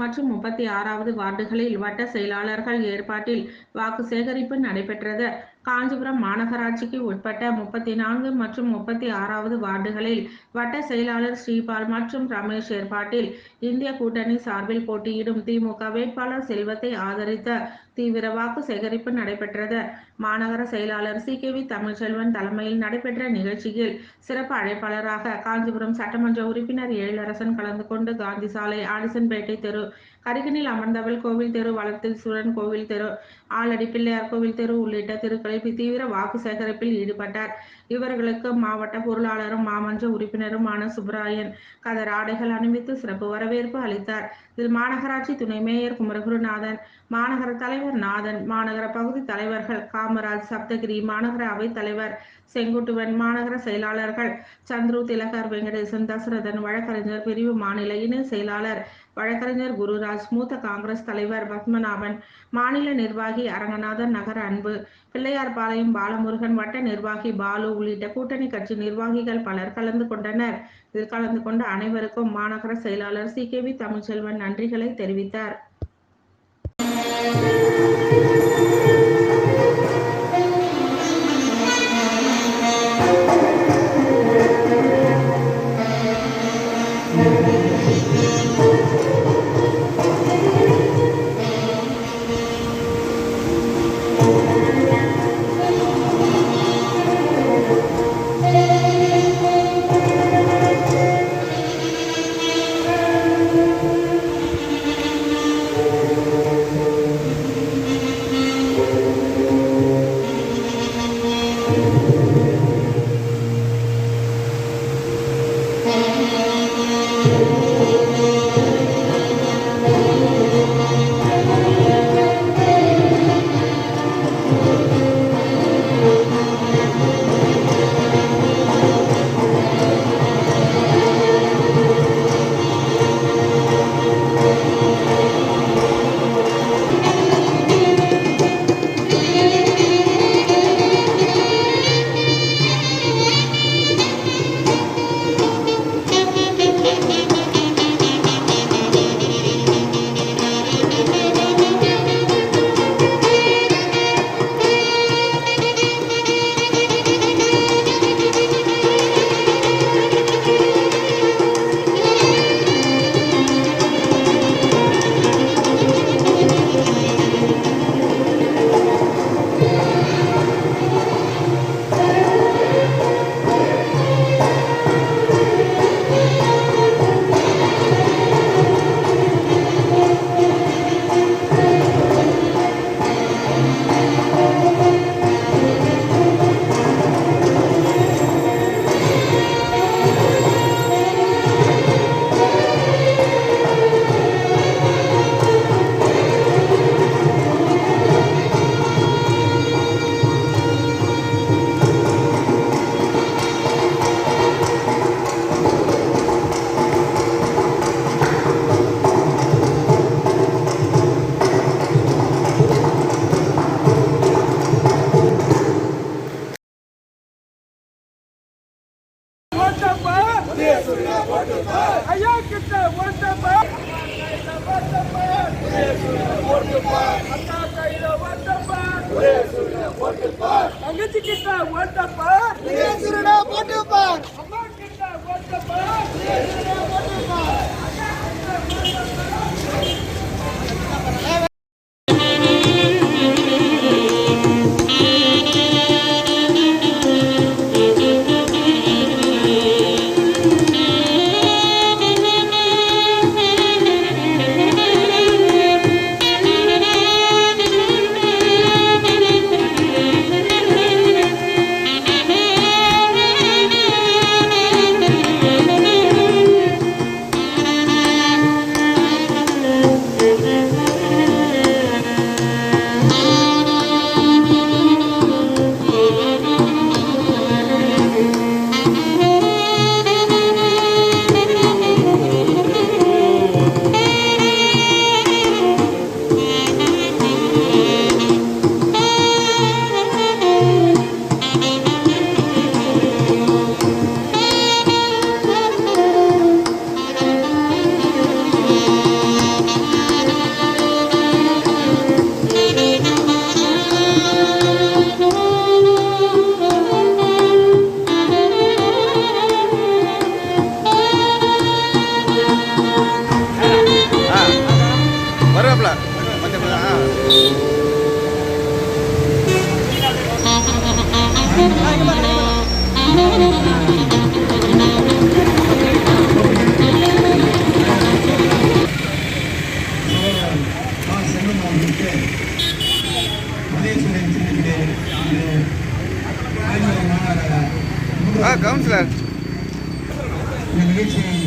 மற்றும் 36வது வார்டுகளில் வட்ட செயலாளர்கள் ஏற்பாட்டில் வாக்கு சேகரிப்பு நடைபெற்றது. காஞ்சிபுரம் மாநகராட்சிக்கு உட்பட்ட 34 மற்றும் 36வது வார்டுகளில் வட்ட செயலாளர் ஸ்ரீபால் மற்றும் ரமேஷ் ஏற்பாட்டில் இந்திய கூட்டணி சார்பில் போட்டியிடும் திமுக வேட்பாளர் செல்வத்தை ஆதரித்த தீவிர வாக்கு சேகரிப்பு நடைபெற்றது. மாநகர செயலாளர் CKV தமிழ்ச்செல்வன் தலைமையில் நடைபெற்ற நிகழ்ச்சியில் சிறப்பு அழைப்பாளராக காஞ்சிபுரம் சட்டமன்ற உறுப்பினர் எழிலரசன் கலந்து கொண்டு காந்தி சாலை, ஆடிசன்பேட்டை தெரு, கரிகனில் அமர்ந்தவள் கோவில் தெரு, வளத்தில் சூரன் கோவில் தெரு, ஆலடி பிள்ளையார் கோவில் தெரு உள்ளிட்ட தெருக்களில் தீவிர வாக்கு சேகரிப்பில் ஈடுபட்டார். இவர்களுக்கு மாவட்ட பொருளாளரும் மாமன்ற உறுப்பினருமான சுப்பராயன் கதர் ஆடைகள் அணிவித்து சிறப்பு வரவேற்பு அளித்தார். இதில் மாநகராட்சி துணை மேயர் குமரகுருநாதன், மாநகர தலைவர் நாதன், மாநகர பகுதி தலைவர்கள் காமராஜ், சப்தகிரி, மாநகர அவைத் தலைவர் செங்குட்டுவன், மாநகர செயலாளர்கள் சந்துரு, திலகர், வெங்கடேசன், தசரதன், வழக்கறிஞர் பிரிவு மாநில இணை செயலாளர் வழக்கறிஞர் குருராஜ், மூத்த காங்கிரஸ் தலைவர் பத்மநாபன், மாநில நிர்வாகி அரங்கநாதன், நகர அன்பு, பிள்ளையார்பாளையம் பாலமுருகன், வட்ட நிர்வாகி பாலு உள்ளிட்ட கூட்டணி கட்சி நிர்வாகிகள் பலர் கலந்து கொண்டனர். இதில் கலந்து கொண்ட அனைவருக்கும் மாநகர செயலாளர் CKV தமிழ்ச்செல்வன் நன்றிகளை தெரிவித்தார். ஐயா கிட்ட ஓட்டப்பா அண்ணா கையில ஓட்டப்பா தங்கச்சி கிட்ட ஓட்டப்பா போட்டுப்பா அம்மா கிட்ட ஓட்டப்பா செல்வம் அவர்களுக்கு மதேஸ்வரன் சின்னத்திலே கவுன்சிலர் இந்த நிகழ்ச்சியை